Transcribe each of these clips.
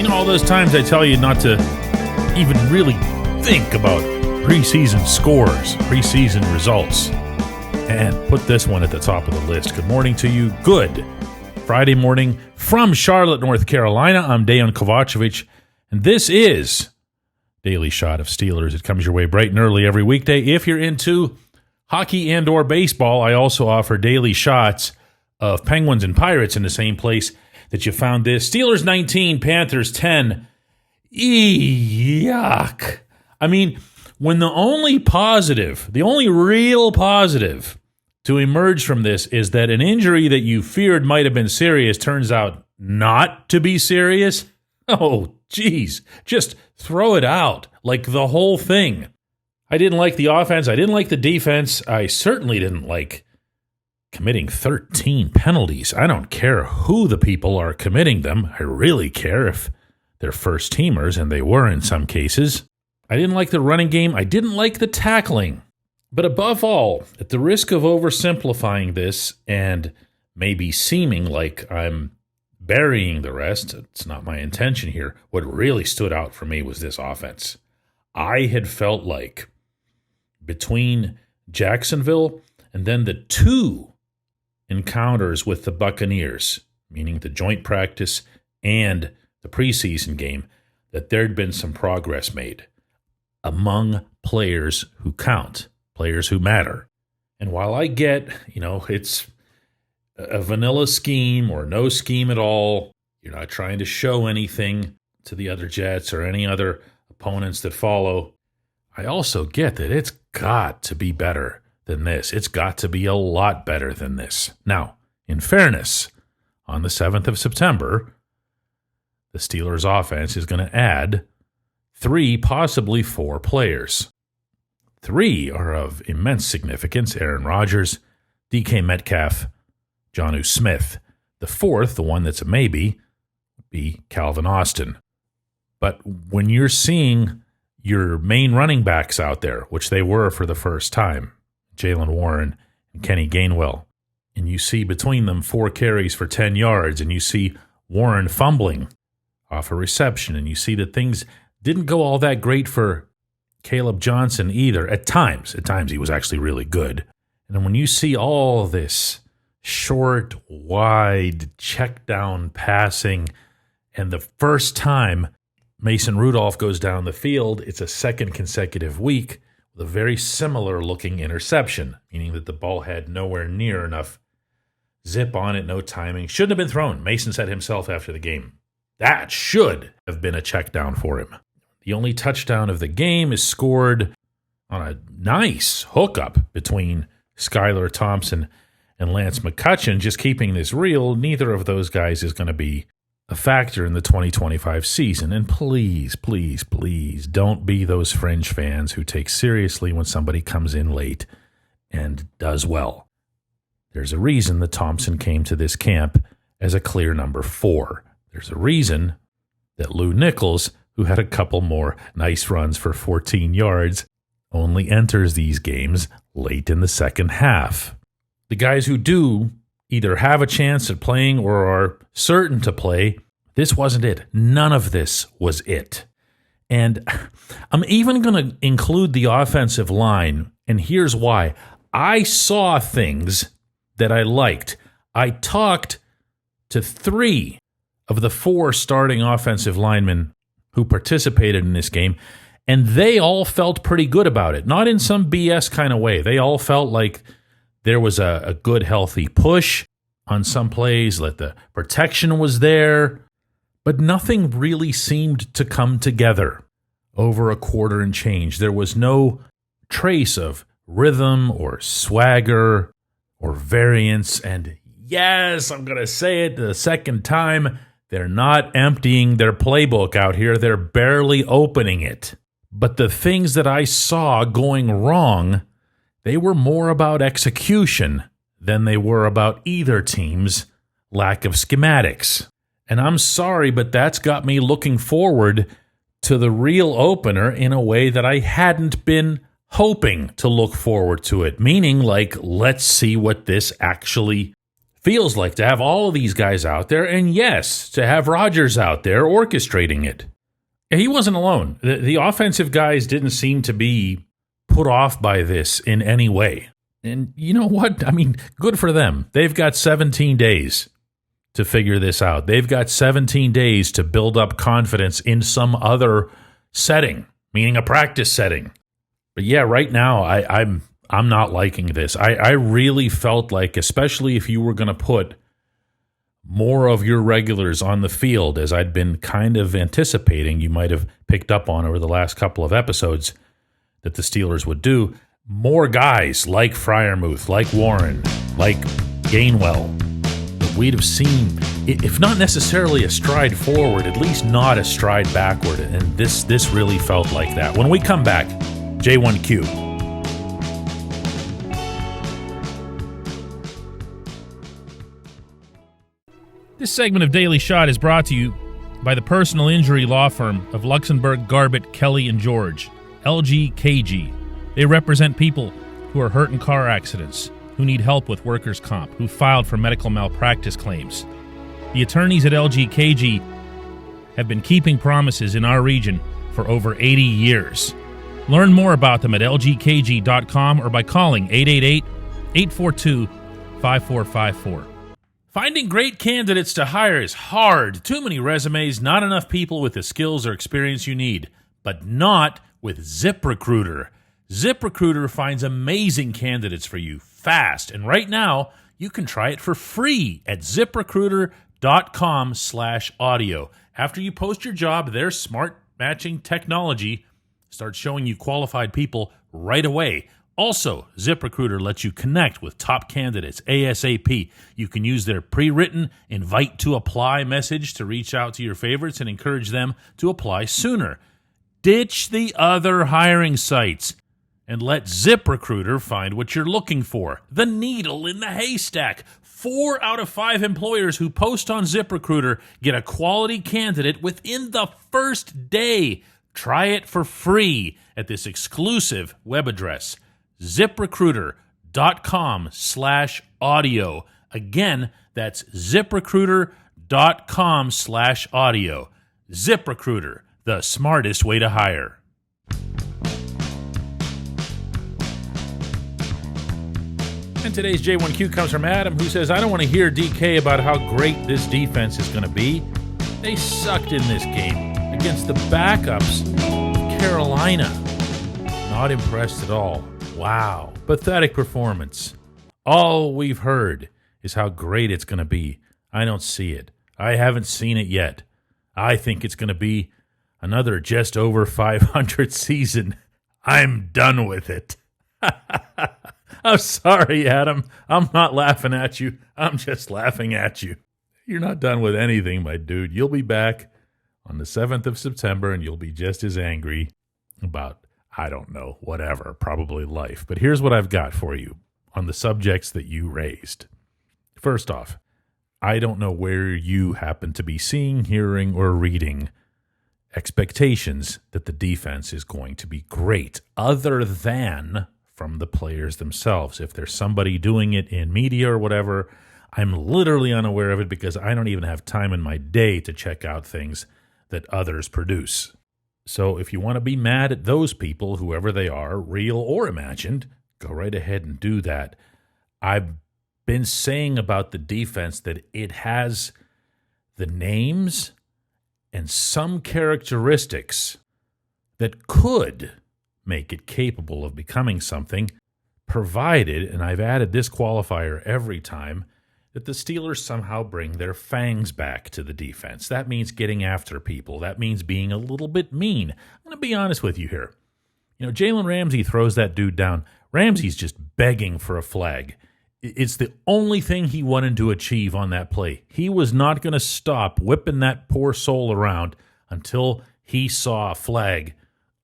You know, all those times I tell you not to even really think about preseason scores, preseason results, and put this one at the top of the list. Good morning to you. Good Friday morning from Charlotte, North Carolina. I'm Dejan Kovacevic, and this is Daily Shot of Steelers. It comes your way bright and early every weekday. If you're into hockey and or baseball, I also offer daily shots of Penguins and Pirates in the same place that you found this. Steelers 19, Panthers 10. Yuck. I mean, when the only real positive to emerge from this is that an injury that you feared might have been serious turns out not to be serious, oh, geez, just throw it out, like the whole thing. I didn't like the offense. I didn't like the defense. I certainly didn't like committing 13 penalties. I don't care who the people are committing them. I really care if they're first teamers, and they were in some cases. I didn't like the running game. I didn't like the tackling. But above all, at the risk of oversimplifying this and maybe seeming like I'm burying the rest, it's not my intention here. What really stood out for me was this offense. I had felt like between Jacksonville and then the two encounters with the Buccaneers, meaning the joint practice and the preseason game, that there'd been some progress made among players who count, players who matter. And while I get, it's a vanilla scheme or no scheme at all, you're not trying to show anything to the other Jets or any other opponents that follow, I also get that it's got to be better than this. It's got to be a lot better than this. Now, in fairness, on the 7th of September, the Steelers' offense is going to add 3, possibly 4 players. 3 are of immense significance: Aaron Rodgers, DK Metcalf, Jonnu Smith. The 4th, the one that's a maybe, would be Calvin Austin. But when you're seeing your main running backs out there, which they were for the first time, Jaylen Warren and Kenny Gainwell, and you see between them 4 carries for 10 yards, and you see Warren fumbling off a reception, and you see that things didn't go all that great for Caleb Johnson either. At times he was actually really good. And then when you see all this short, wide, check down passing, and the first time Mason Rudolph goes down the field, it's a second consecutive week with a very similar looking interception, meaning that the ball had nowhere near enough zip on it, no timing. Shouldn't have been thrown. Mason said himself after the game, that should have been a check down for him. The only touchdown of the game is scored on a nice hookup between Skylar Thompson and Lance McCutcheon. Just keeping this real, neither of those guys is going to be a factor in the 2025 season. And please, please, please don't be those fringe fans who take seriously when somebody comes in late and does well. There's a reason that Thompson came to this camp as a clear number 4. There's a reason that Lou Nichols, who had a couple more nice runs for 14 yards, only enters these games late in the second half. The guys who do either have a chance at playing or are certain to play, this wasn't it. None of this was it. And I'm even going to include the offensive line, and here's why. I saw things that I liked. I talked to 3 of the 4 starting offensive linemen who participated in this game, and they all felt pretty good about it. Not in some BS kind of way. They all felt like there was a good, healthy push on some plays, that the protection was there, but nothing really seemed to come together over a quarter and change. There was no trace of rhythm or swagger or variance, and yes, I'm going to say it the second time, they're not emptying their playbook out here. They're barely opening it. But the things that I saw going wrong, they were more about execution than they were about either team's lack of schematics. And I'm sorry, but that's got me looking forward to the real opener in a way that I hadn't been hoping to look forward to it. Meaning, like, let's see what this actually feels like to have all of these guys out there, and yes, to have Rodgers out there orchestrating it. He wasn't alone. The offensive guys didn't seem to be put off by this in any way. And you know what? I mean, good for them. They've got 17 days to figure this out. They've got 17 days to build up confidence in some other setting, meaning a practice setting. But yeah, right now, I'm not liking this. I really felt like, especially if you were going to put more of your regulars on the field, as I'd been kind of anticipating you might have picked up on over the last couple of episodes that the Steelers would do, more guys like Freiermuth, like Warren, like Gainwell, that we'd have seen, if not necessarily a stride forward, at least not a stride backward. And this really felt like that. When we come back, J1Q. This segment of Daily Shot is brought to you by the personal injury law firm of Luxembourg, Garbett, Kelly, and George, LGKG. They represent people who are hurt in car accidents, who need help with workers' comp, who filed for medical malpractice claims. The attorneys at LGKG have been keeping promises in our region for over 80 years. Learn more about them at lgkg.com or by calling 888-842-5454. Finding great candidates to hire is hard. Too many resumes, not enough people with the skills or experience you need. But not with ZipRecruiter. ZipRecruiter finds amazing candidates for you fast. And right now, you can try it for free at ZipRecruiter.com/audio. After you post your job, their smart matching technology starts showing you qualified people right away. Also, ZipRecruiter lets you connect with top candidates ASAP. You can use their pre-written invite to apply message to reach out to your favorites and encourage them to apply sooner. Ditch the other hiring sites and let ZipRecruiter find what you're looking for. The needle in the haystack. 4 out of 5 employers who post on ZipRecruiter get a quality candidate within the first day. Try it for free at this exclusive web address, ZipRecruiter.com/audio. Again, that's ZipRecruiter.com/audio. ZipRecruiter, the smartest way to hire. And today's J1Q comes from Adam, who says, I don't want to hear DK about how great this defense is going to be. They sucked in this game against the backups of Carolina. Not impressed at all. Wow. Pathetic performance. All we've heard is how great it's going to be. I don't see it. I haven't seen it yet. I think it's going to be another just over 500 season. I'm done with it. I'm sorry, Adam. I'm not laughing at you. I'm just laughing at you. You're not done with anything, my dude. You'll be back on the 7th of September, and you'll be just as angry about, I don't know, whatever, probably life. But here's what I've got for you on the subjects that you raised. First off, I don't know where you happen to be seeing, hearing, or reading expectations that the defense is going to be great, other than from the players themselves. If there's somebody doing it in media or whatever, I'm literally unaware of it because I don't even have time in my day to check out things that others produce. So if you want to be mad at those people, whoever they are, real or imagined, go right ahead and do that. I've been saying about the defense that it has the names and some characteristics that could make it capable of becoming something, provided, and I've added this qualifier every time, that the Steelers somehow bring their fangs back to the defense. That means getting after people. That means being a little bit mean. I'm going to be honest with you here. You know, Jalen Ramsey throws that dude down. Ramsey's just begging for a flag. It's the only thing he wanted to achieve on that play. He was not going to stop whipping that poor soul around until he saw a flag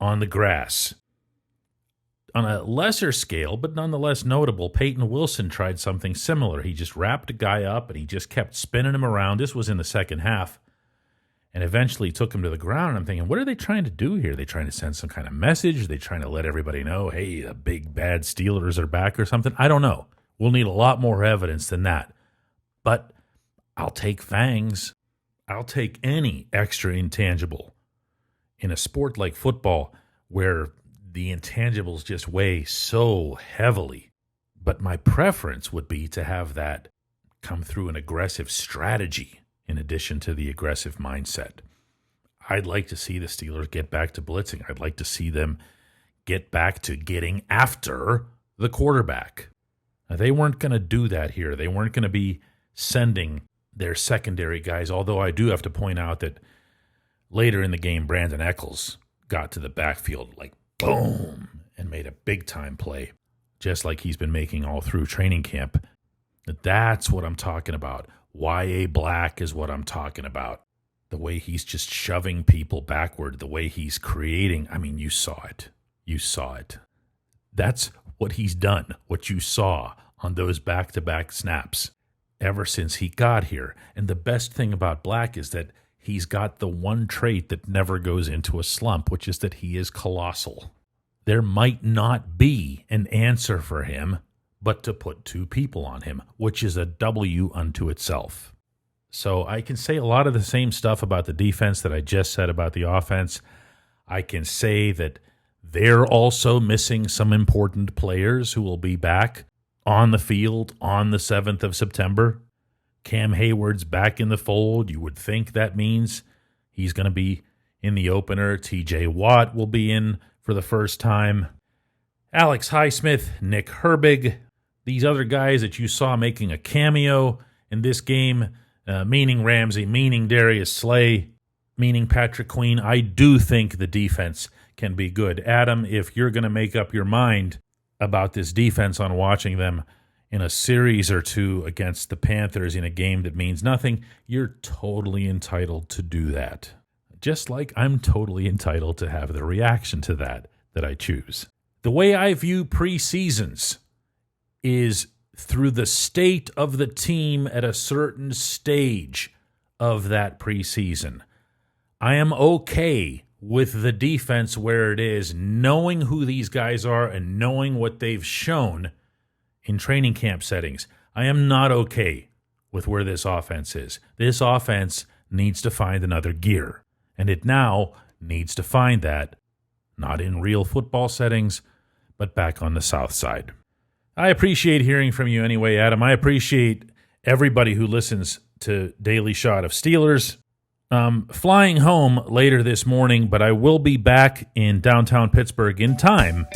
on the grass. On a lesser scale, but nonetheless notable, Peyton Wilson tried something similar. He just wrapped a guy up and he just kept spinning him around. This was in the second half. And eventually took him to the ground. And I'm thinking, what are they trying to do here? Are they trying to send some kind of message? Are they trying to let everybody know, hey, the big bad Steelers are back or something? I don't know. We'll need a lot more evidence than that. But I'll take fangs. I'll take any extra intangible. In a sport like football, where the intangibles just weigh so heavily. But my preference would be to have that come through an aggressive strategy in addition to the aggressive mindset. I'd like to see the Steelers get back to blitzing. I'd like to see them get back to getting after the quarterback. Now, they weren't going to do that here. They weren't going to be sending their secondary guys, although I do have to point out that later in the game, Brandon Eccles got to the backfield like boom and made a big-time play, just like he's been making all through training camp. That's what I'm talking about. Y.A. Black is what I'm talking about. The way he's just shoving people backward, the way he's creating. I mean, you saw it. You saw it. That's what he's done, what you saw on those back-to-back snaps ever since he got here. And the best thing about Black is that he's got the one trait that never goes into a slump, which is that he is colossal. There might not be an answer for him but to put two people on him, which is a W unto itself. So I can say a lot of the same stuff about the defense that I just said about the offense. I can say that they're also missing some important players who will be back on the field on the 7th of September. Cam Hayward's back in the fold. You would think that means he's going to be in the opener. TJ Watt will be in for the first time. Alex Highsmith, Nick Herbig, these other guys that you saw making a cameo in this game, meaning Ramsey, meaning Darius Slay, meaning Patrick Queen. I do think the defense can be good. Adam, if you're going to make up your mind about this defense on watching them in a series or two against the Panthers in a game that means nothing, you're totally entitled to do that. Just like I'm totally entitled to have the reaction to that I choose. The way I view preseasons is through the state of the team at a certain stage of that preseason. I am okay with the defense where it is, knowing who these guys are and knowing what they've shown in training camp settings. I am not okay with where this offense is. This offense needs to find another gear, and it now needs to find that, not in real football settings, but back on the south side. I appreciate hearing from you anyway, Adam. I appreciate everybody who listens to Daily Shot of Steelers. Flying home later this morning, but I will be back in downtown Pittsburgh in time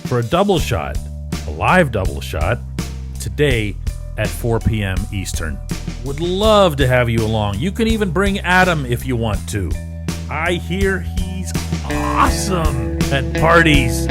for a double shot, a live double shot, today at 4 p.m. Eastern. Would love to have you along. You can even bring Adam if you want to. I hear he's awesome at parties.